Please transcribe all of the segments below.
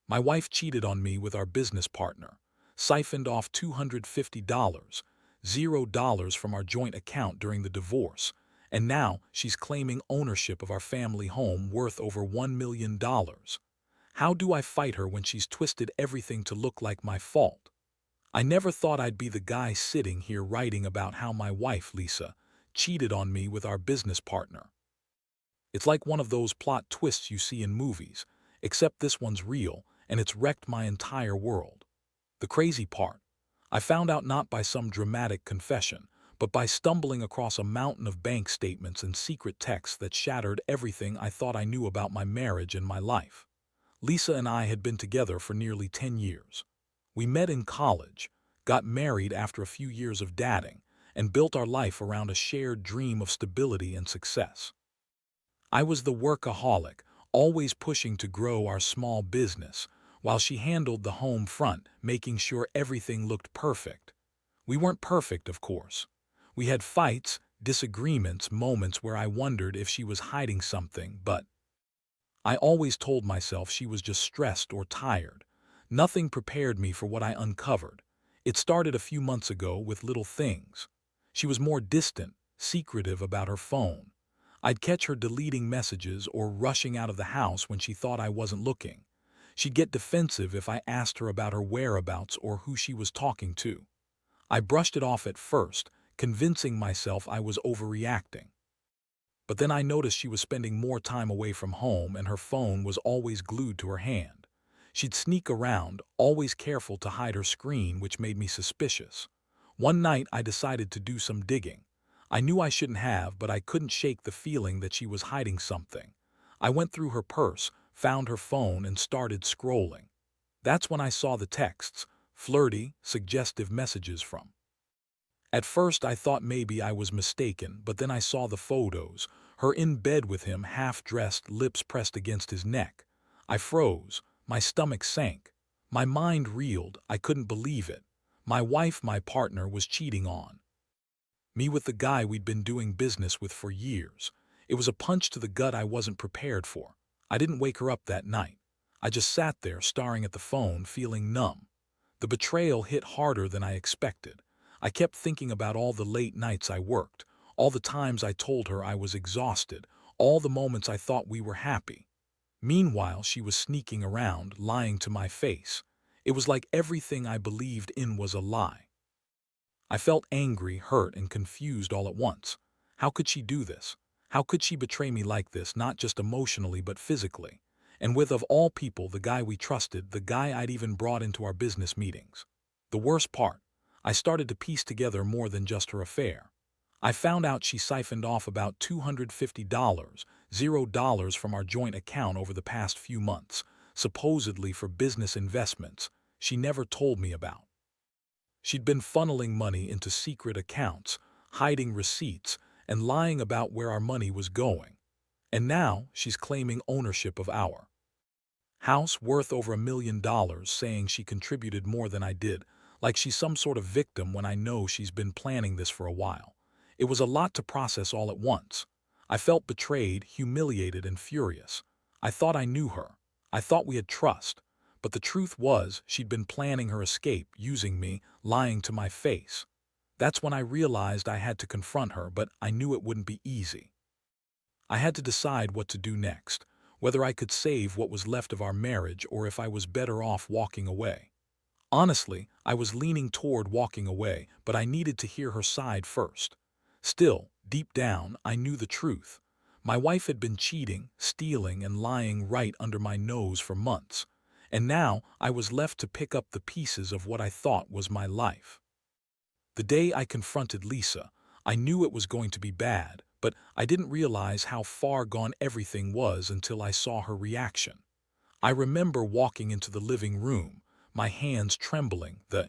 My wife cheated on me with our business partner, siphoned off $250, $0 from our joint account during the divorce, and now she's claiming ownership of our family home worth over $1 million. How do I fight her when she's twisted everything to look like my fault? I never thought I'd be the guy sitting here writing about how my wife, Lisa, cheated on me with our business partner. It's like one of those plot twists you see in movies, except this one's real, and it's wrecked my entire world. The crazy part, I found out not by some dramatic confession, but by stumbling across a mountain of bank statements and secret texts that shattered everything I thought I knew about my marriage and my life. Lisa and I had been together for nearly 10 years. We met in college, got married after a few years of dating, and built our life around a shared dream of stability and success. I was the workaholic, always pushing to grow our small business, while she handled the home front, making sure everything looked perfect. We weren't perfect, of course. We had fights, disagreements, moments where I wondered if she was hiding something, but I always told myself she was just stressed or tired. Nothing prepared me for what I uncovered. It started a few months ago with little things. She was more distant, secretive about her phone. I'd catch her deleting messages or rushing out of the house when she thought I wasn't looking. She'd get defensive if I asked her about her whereabouts or who she was talking to. I brushed it off at first, convincing myself I was overreacting. But then I noticed she was spending more time away from home and her phone was always glued to her hand. She'd sneak around, always careful to hide her screen, which made me suspicious. One night I decided to do some digging. I knew I shouldn't have, but I couldn't shake the feeling that she was hiding something. I went through her purse, found her phone, and started scrolling. That's when I saw the texts, flirty, suggestive messages from. At first I thought maybe I was mistaken, but then I saw the photos, her in bed with him, half-dressed, lips pressed against his neck. I froze, my stomach sank. My mind reeled, I couldn't believe it. My wife, my partner, was cheating on me with the guy we'd been doing business with for years. It was a punch to the gut I wasn't prepared for. I didn't wake her up that night. I just sat there staring at the phone, feeling numb. The betrayal hit harder than I expected. I kept thinking about all the late nights I worked, all the times I told her I was exhausted, all the moments I thought we were happy. Meanwhile, she was sneaking around, lying to my face. It was like everything I believed in was a lie. I felt angry, hurt, and confused all at once. How could she do this? How could she betray me like this, not just emotionally but physically? And with, of all people, the guy we trusted, the guy I'd even brought into our business meetings. The worst part, I started to piece together more than just her affair. I found out she siphoned off about $250, $0 from our joint account over the past few months, supposedly for business investments she never told me about. She'd been funneling money into secret accounts, hiding receipts, and lying about where our money was going. And now she's claiming ownership of our house worth over $1 million, saying she contributed more than I did, like she's some sort of victim when I know she's been planning this for a while. It was a lot to process all at once. I felt betrayed, humiliated, and furious. I thought I knew her. I thought we had trust. But the truth was, she'd been planning her escape, using me, lying to my face. That's when I realized I had to confront her, but I knew it wouldn't be easy. I had to decide what to do next, whether I could save what was left of our marriage or if I was better off walking away. Honestly, I was leaning toward walking away, but I needed to hear her side first. Still, deep down, I knew the truth. My wife had been cheating, stealing, and lying right under my nose for months. And now I was left to pick up the pieces of what I thought was my life. The day I confronted Lisa, I knew it was going to be bad, but I didn't realize how far gone everything was until I saw her reaction. I remember walking into the living room, my hands trembling, the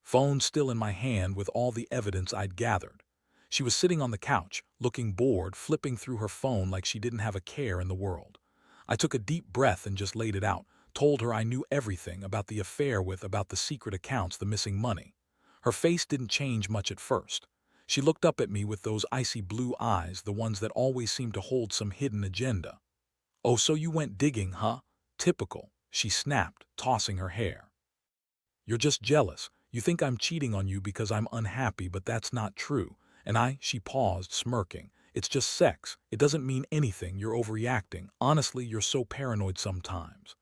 phone still in my hand with all the evidence I'd gathered. She was sitting on the couch, looking bored, flipping through her phone like she didn't have a care in the world. I took a deep breath and just laid it out, told her I knew everything about the affair about the secret accounts, the missing money. Her face didn't change much at first. She looked up at me with those icy blue eyes, the ones that always seemed to hold some hidden agenda. "Oh, so you went digging, huh? Typical," she snapped, tossing her hair. You're just jealous. You think I'm cheating on you because I'm unhappy, but that's not true. She paused, smirking. It's just sex. It doesn't mean anything. You're overreacting. Honestly, you're so paranoid sometimes.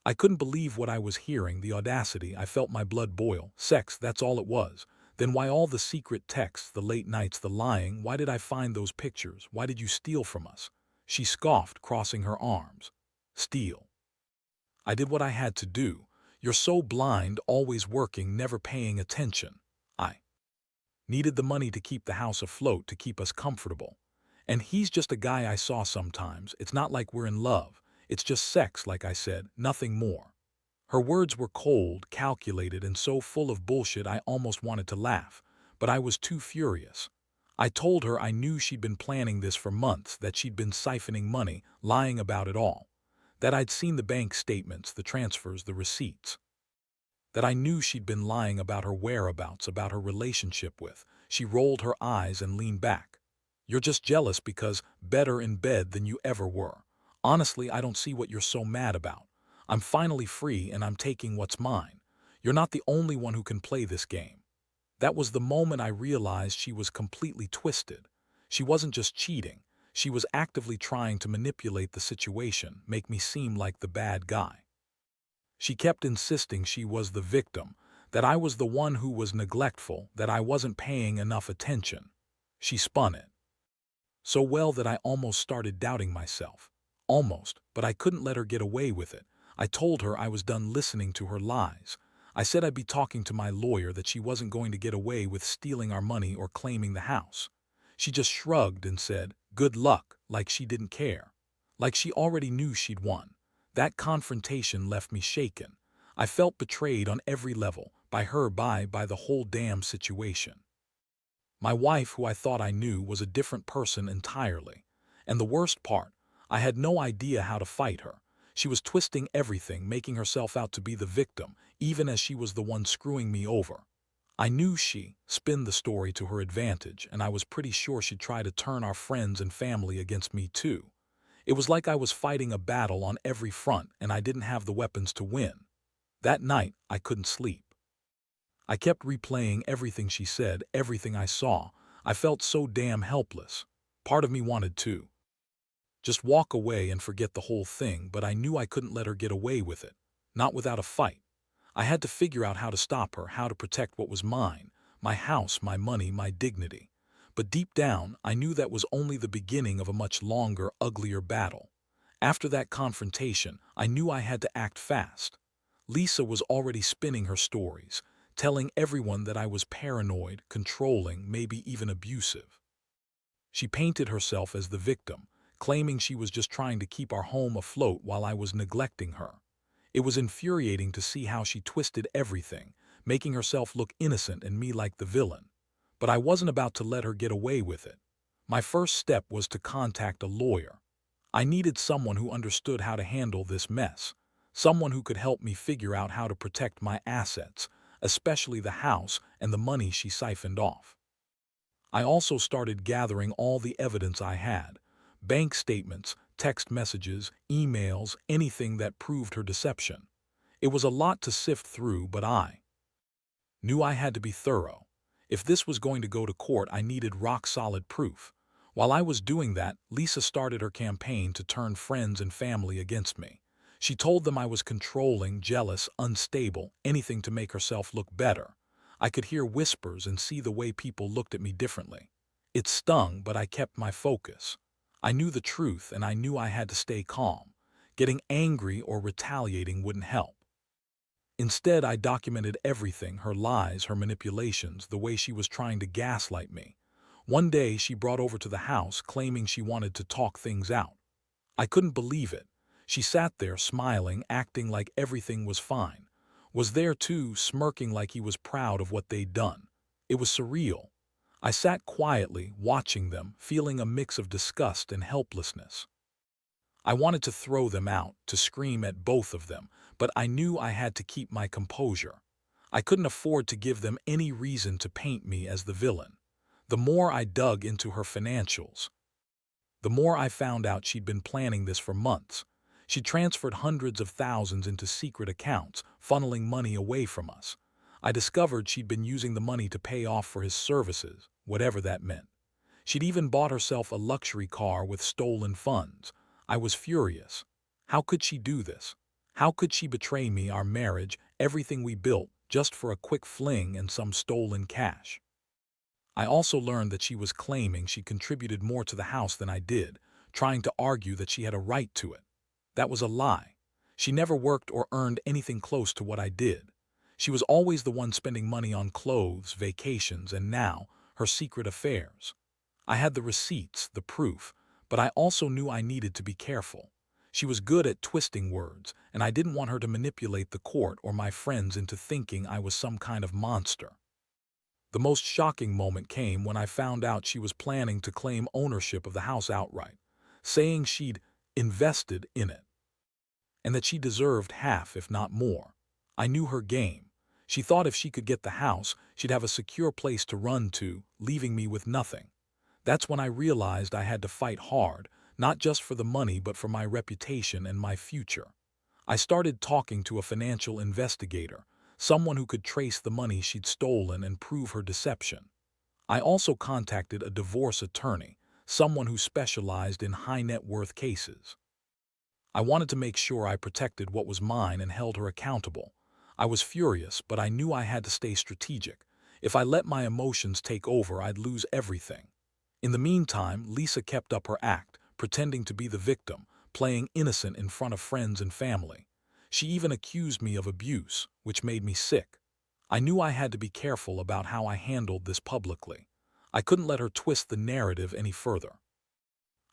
I couldn't believe what I was hearing, the audacity. I felt my blood boil. Sex, that's all it was. Then why all the secret texts, the late nights, the lying? Why did I find those pictures? Why did you steal from us? She scoffed, crossing her arms. Steal. I did what I had to do. You're so blind, always working, never paying attention. I needed the money to keep the house afloat, to keep us comfortable. And he's just a guy I saw sometimes. It's not like we're in love. It's just sex, like I said, nothing more. Her words were cold, calculated, and so full of bullshit I almost wanted to laugh. But I was too furious. I told her I knew she'd been planning this for months, that she'd been siphoning money, lying about it all. That I'd seen the bank statements, the transfers, the receipts. That I knew she'd been lying about her whereabouts, about her relationship with. She rolled her eyes and leaned back. You're just jealous because better in bed than you ever were. Honestly, I don't see what you're so mad about. I'm finally free and I'm taking what's mine. You're not the only one who can play this game. That was the moment I realized she was completely twisted. She wasn't just cheating. She was actively trying to manipulate the situation, make me seem like the bad guy. She kept insisting she was the victim, that I was the one who was neglectful, that I wasn't paying enough attention. She spun it so well that I almost started doubting myself. Almost, but I couldn't let her get away with it. I told her I was done listening to her lies. I said I'd be talking to my lawyer, that she wasn't going to get away with stealing our money or claiming the house. She just shrugged and said, "Good luck," like she didn't care. Like she already knew she'd won. That confrontation left me shaken. I felt betrayed on every level, by her, by the whole damn situation. My wife, who I thought I knew, was a different person entirely. And the worst part, I had no idea how to fight her. She was twisting everything, making herself out to be the victim, even as she was the one screwing me over. I knew she'd spin the story to her advantage, and I was pretty sure she'd try to turn our friends and family against me too. It was like I was fighting a battle on every front, and I didn't have the weapons to win. That night, I couldn't sleep. I kept replaying everything she said, everything I saw. I felt so damn helpless. Part of me wanted to just walk away and forget the whole thing, but I knew I couldn't let her get away with it. Not without a fight. I had to figure out how to stop her, how to protect what was mine, my house, my money, my dignity. But deep down, I knew that was only the beginning of a much longer, uglier battle. After that confrontation, I knew I had to act fast. Lisa was already spinning her stories, telling everyone that I was paranoid, controlling, maybe even abusive. She painted herself as the victim, claiming she was just trying to keep our home afloat while I was neglecting her. It was infuriating to see how she twisted everything, making herself look innocent and me like the villain. But I wasn't about to let her get away with it. My first step was to contact a lawyer. I needed someone who understood how to handle this mess, someone who could help me figure out how to protect my assets, especially the house and the money she siphoned off. I also started gathering all the evidence I had: bank statements, text messages, emails, anything that proved her deception. It was a lot to sift through, but I knew I had to be thorough. If this was going to go to court, I needed rock-solid proof. While I was doing that, Lisa started her campaign to turn friends and family against me. She told them I was controlling, jealous, unstable, anything to make herself look better. I could hear whispers and see the way people looked at me differently. It stung, but I kept my focus. I knew the truth, and I knew I had to stay calm. Getting angry or retaliating wouldn't help. Instead, I documented everything: her lies, her manipulations, the way she was trying to gaslight me. One day, she brought over to the house, claiming she wanted to talk things out. I couldn't believe it. She sat there, smiling, acting like everything was fine. Was there too, smirking like he was proud of what they'd done. It was surreal. I sat quietly, watching them, feeling a mix of disgust and helplessness. I wanted to throw them out, to scream at both of them, but I knew I had to keep my composure. I couldn't afford to give them any reason to paint me as the villain. The more I dug into her financials, the more I found out she'd been planning this for months. She transferred hundreds of thousands into secret accounts, funneling money away from us. I discovered she'd been using the money to pay off for his services, whatever that meant. She'd even bought herself a luxury car with stolen funds. I was furious. How could she do this? How could she betray me, our marriage, everything we built, just for a quick fling and some stolen cash? I also learned that she was claiming she contributed more to the house than I did, trying to argue that she had a right to it. That was a lie. She never worked or earned anything close to what I did. She was always the one spending money on clothes, vacations, and now, her secret affairs. I had the receipts, the proof, but I also knew I needed to be careful. She was good at twisting words, and I didn't want her to manipulate the court or my friends into thinking I was some kind of monster. The most shocking moment came when I found out she was planning to claim ownership of the house outright, saying she'd invested in it, and that she deserved half, if not more. I knew her game. She thought if she could get the house, she'd have a secure place to run to, leaving me with nothing. That's when I realized I had to fight hard, not just for the money but for my reputation and my future. I started talking to a financial investigator, someone who could trace the money she'd stolen and prove her deception. I also contacted a divorce attorney, someone who specialized in high net worth cases. I wanted to make sure I protected what was mine and held her accountable. I was furious, but I knew I had to stay strategic. If I let my emotions take over, I'd lose everything. In the meantime, Lisa kept up her act, pretending to be the victim, playing innocent in front of friends and family. She even accused me of abuse, which made me sick. I knew I had to be careful about how I handled this publicly. I couldn't let her twist the narrative any further.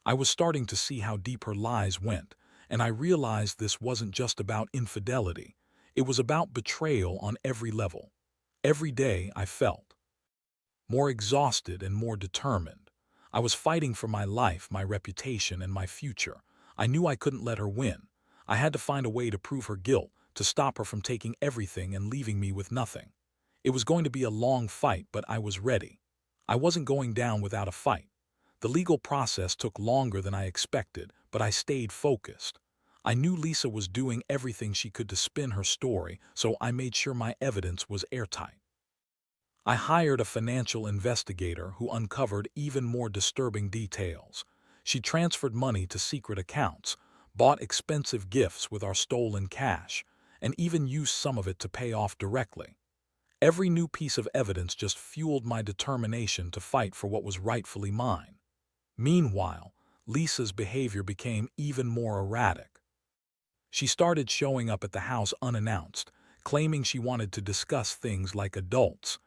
I was starting to see how deep her lies went, and I realized this wasn't just about infidelity. It was about betrayal on every level. Every day I felt more exhausted and more determined. I was fighting for my life, my reputation, and my future. I knew I couldn't let her win. I had to find a way to prove her guilt, to stop her from taking everything and leaving me with nothing. It was going to be a long fight, but I was ready. I wasn't going down without a fight. The legal process took longer than I expected, but I stayed focused. I knew Lisa was doing everything she could to spin her story, so I made sure my evidence was airtight. I hired a financial investigator who uncovered even more disturbing details. She transferred money to secret accounts, bought expensive gifts with our stolen cash, and even used some of it to pay off directly. Every new piece of evidence just fueled my determination to fight for what was rightfully mine. Meanwhile, Lisa's behavior became even more erratic. She started showing up at the house unannounced, claiming she wanted to discuss things like adults.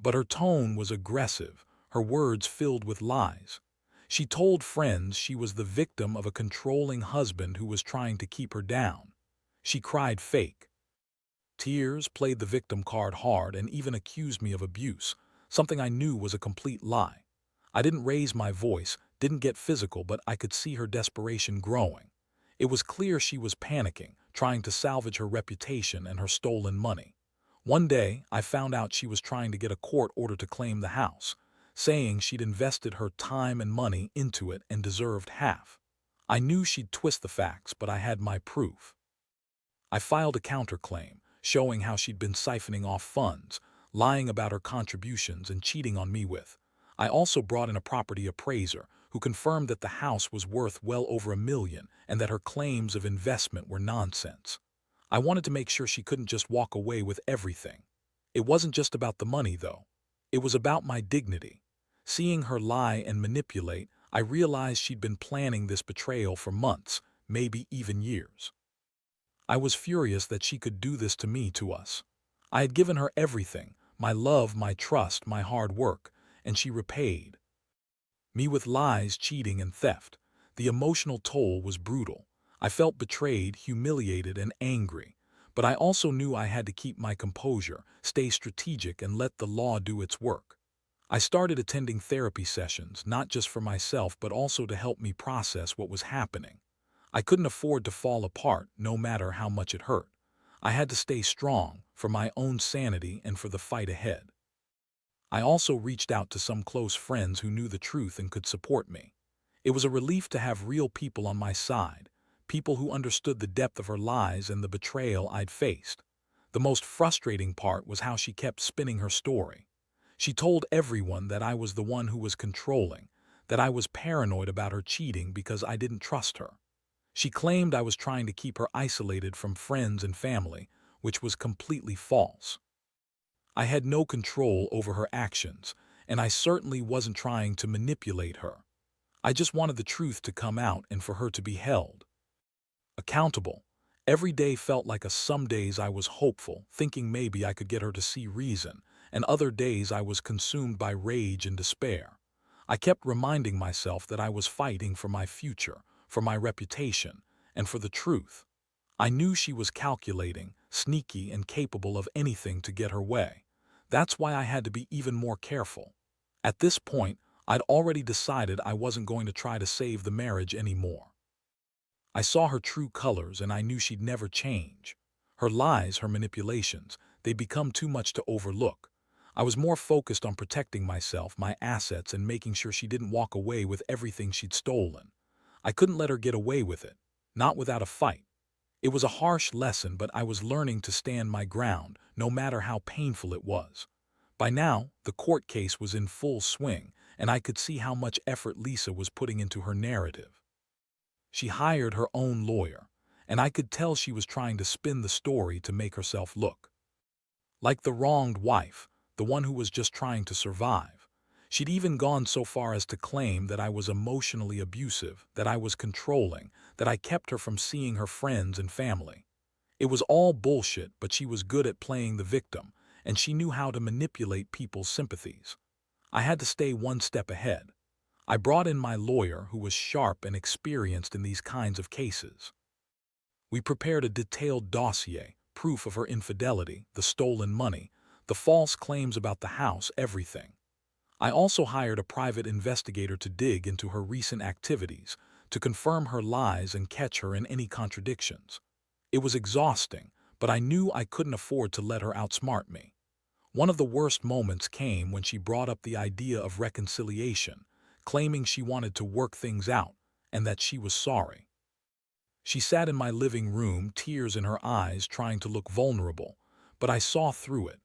But her tone was aggressive, her words filled with lies. She told friends she was the victim of a controlling husband who was trying to keep her down. She cried fake tears, played the victim card hard, and even accused me of abuse, something I knew was a complete lie. I didn't raise my voice, didn't get physical, but I could see her desperation growing. It was clear she was panicking, trying to salvage her reputation and her stolen money. One day, I found out she was trying to get a court order to claim the house, saying she'd invested her time and money into it and deserved half. I knew she'd twist the facts, but I had my proof. I filed a counterclaim, showing how she'd been siphoning off funds, lying about her contributions, and cheating on me with. I also brought in a property appraiser who confirmed that the house was worth well over $1 million and that her claims of investment were nonsense. I wanted to make sure she couldn't just walk away with everything. It wasn't just about the money, though. It was about my dignity. Seeing her lie and manipulate, I realized she'd been planning this betrayal for months, maybe even years. I was furious that she could do this to me, to us. I had given her everything, my love, my trust, my hard work, and she repaid me with lies, cheating, and theft. The emotional toll was brutal. I felt betrayed, humiliated, and angry. But I also knew I had to keep my composure, stay strategic, and let the law do its work. I started attending therapy sessions, not just for myself, but also to help me process what was happening. I couldn't afford to fall apart, no matter how much it hurt. I had to stay strong, for my own sanity and for the fight ahead. I also reached out to some close friends who knew the truth and could support me. It was a relief to have real people on my side, people who understood the depth of her lies and the betrayal I'd faced. The most frustrating part was how she kept spinning her story. She told everyone that I was the one who was controlling, that I was paranoid about her cheating because I didn't trust her. She claimed I was trying to keep her isolated from friends and family, which was completely false. I had no control over her actions, and I certainly wasn't trying to manipulate her. I just wanted the truth to come out and for her to be held accountable. Every day felt like some days I was hopeful, thinking maybe I could get her to see reason, and other days I was consumed by rage and despair. I kept reminding myself that I was fighting for my future, for my reputation, and for the truth. I knew she was calculating, sneaky, and capable of anything to get her way. That's why I had to be even more careful. At this point, I'd already decided I wasn't going to try to save the marriage anymore. I saw her true colors and I knew she'd never change. Her lies, her manipulations, they'd become too much to overlook. I was more focused on protecting myself, my assets, and making sure she didn't walk away with everything she'd stolen. I couldn't let her get away with it, not without a fight. It was a harsh lesson, but I was learning to stand my ground, no matter how painful it was. By now, the court case was in full swing, and I could see how much effort Lisa was putting into her narrative. She hired her own lawyer, and I could tell she was trying to spin the story to make herself look like the wronged wife, the one who was just trying to survive. She'd even gone so far as to claim that I was emotionally abusive, that I was controlling, that I kept her from seeing her friends and family. It was all bullshit, but she was good at playing the victim, and she knew how to manipulate people's sympathies. I had to stay one step ahead. I brought in my lawyer, who was sharp and experienced in these kinds of cases. We prepared a detailed dossier, proof of her infidelity, the stolen money, the false claims about the house, everything. I also hired a private investigator to dig into her recent activities, to confirm her lies and catch her in any contradictions. It was exhausting, but I knew I couldn't afford to let her outsmart me. One of the worst moments came when she brought up the idea of reconciliation, claiming she wanted to work things out and that she was sorry. She sat in my living room, tears in her eyes, trying to look vulnerable, but I saw through it.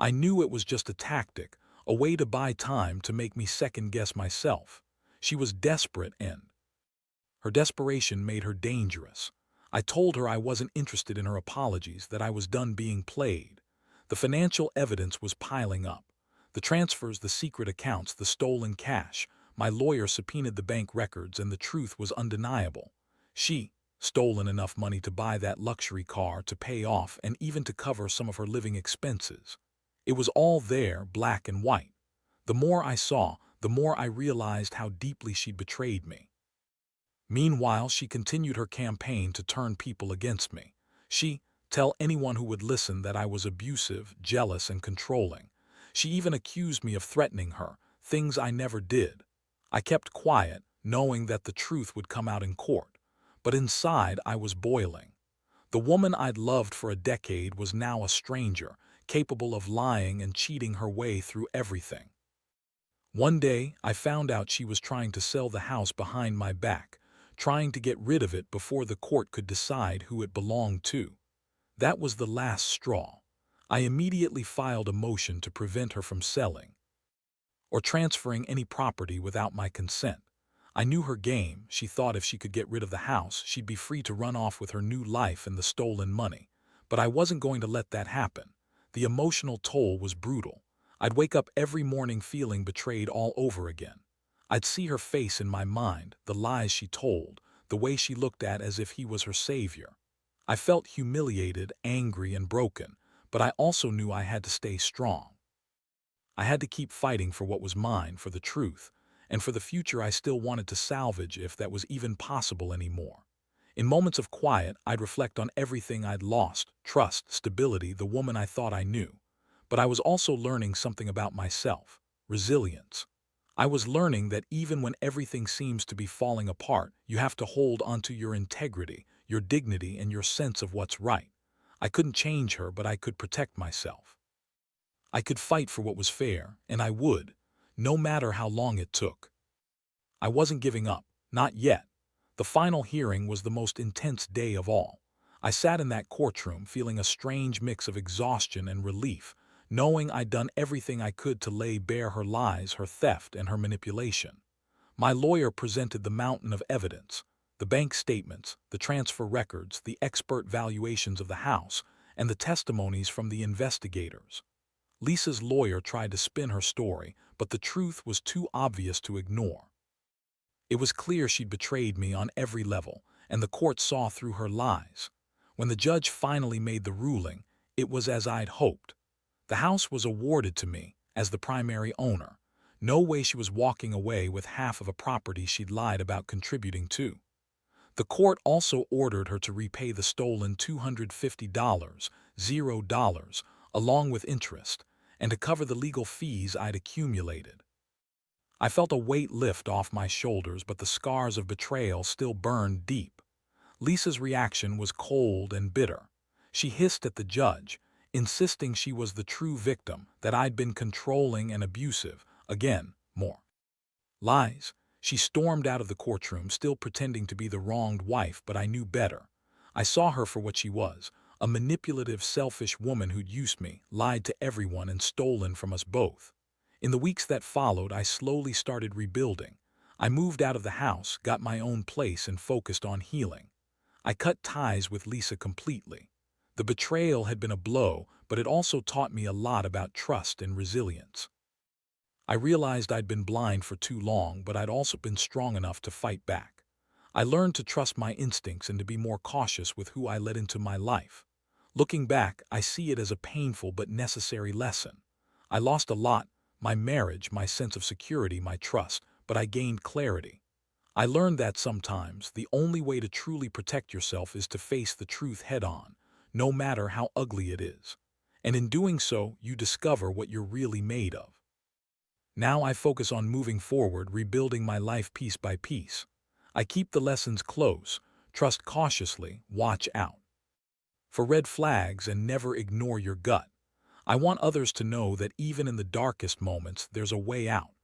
I knew it was just a tactic, a way to buy time to make me second-guess myself. She was desperate, and her desperation made her dangerous. I told her I wasn't interested in her apologies, that I was done being played. The financial evidence was piling up. The transfers, the secret accounts, the stolen cash. My lawyer subpoenaed the bank records, and the truth was undeniable. She stolen enough money to buy that luxury car, to pay off, and even to cover some of her living expenses. It was all there, black and white. The more I saw, the more I realized how deeply she'd betrayed me. Meanwhile, she continued her campaign to turn people against me. She tell anyone who would listen that I was abusive, jealous, and controlling. She even accused me of threatening her, things I never did. I kept quiet, knowing that the truth would come out in court. But inside, I was boiling. The woman I'd loved for a decade was now a stranger, capable of lying and cheating her way through everything. One day, I found out she was trying to sell the house behind my back, trying to get rid of it before the court could decide who it belonged to. That was the last straw. I immediately filed a motion to prevent her from selling or transferring any property without my consent. I knew her game. She thought if she could get rid of the house, she'd be free to run off with her new life and the stolen money. But I wasn't going to let that happen. The emotional toll was brutal. I'd wake up every morning feeling betrayed all over again. I'd see her face in my mind, the lies she told, the way she looked at as if he was her savior. I felt humiliated, angry, and broken, but I also knew I had to stay strong. I had to keep fighting for what was mine, for the truth, and for the future I still wanted to salvage, if that was even possible anymore. In moments of quiet, I'd reflect on everything I'd lost: trust, stability, the woman I thought I knew. But I was also learning something about myself: resilience. I was learning that even when everything seems to be falling apart, you have to hold onto your integrity, your dignity, and your sense of what's right. I couldn't change her, but I could protect myself. I could fight for what was fair, and I would, no matter how long it took. I wasn't giving up, not yet. The final hearing was the most intense day of all. I sat in that courtroom feeling a strange mix of exhaustion and relief, knowing I'd done everything I could to lay bare her lies, her theft, and her manipulation. My lawyer presented the mountain of evidence: the bank statements, the transfer records, the expert valuations of the house, and the testimonies from the investigators. Lisa's lawyer tried to spin her story, but the truth was too obvious to ignore. It was clear she'd betrayed me on every level, and the court saw through her lies. When the judge finally made the ruling, it was as I'd hoped. The house was awarded to me, as the primary owner. No way she was walking away with half of a property she'd lied about contributing to. The court also ordered her to repay the stolen $250, $0, along with interest, and to cover the legal fees I'd accumulated. I felt a weight lift off my shoulders, but the scars of betrayal still burned deep. Lisa's reaction was cold and bitter. She hissed at the judge, insisting she was the true victim, that I'd been controlling and abusive. Again, more lies. She stormed out of the courtroom, still pretending to be the wronged wife, but I knew better. I saw her for what she was: a manipulative, selfish woman who'd used me, lied to everyone, and stolen from us both. In the weeks that followed, I slowly started rebuilding. I moved out of the house, got my own place, and focused on healing. I cut ties with Lisa completely. The betrayal had been a blow, but it also taught me a lot about trust and resilience. I realized I'd been blind for too long, but I'd also been strong enough to fight back. I learned to trust my instincts and to be more cautious with who I let into my life. Looking back, I see it as a painful but necessary lesson. I lost a lot: my marriage, my sense of security, my trust, but I gained clarity. I learned that sometimes the only way to truly protect yourself is to face the truth head-on, no matter how ugly it is. And in doing so, you discover what you're really made of. Now I focus on moving forward, rebuilding my life piece by piece. I keep the lessons close, trust cautiously, watch out for red flags, and never ignore your gut. I want others to know that even in the darkest moments, there's a way out.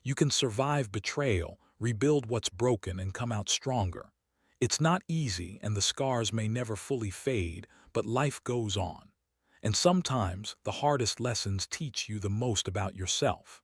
You can survive betrayal, rebuild what's broken, and come out stronger. It's not easy, and the scars may never fully fade, but life goes on. And sometimes the hardest lessons teach you the most about yourself.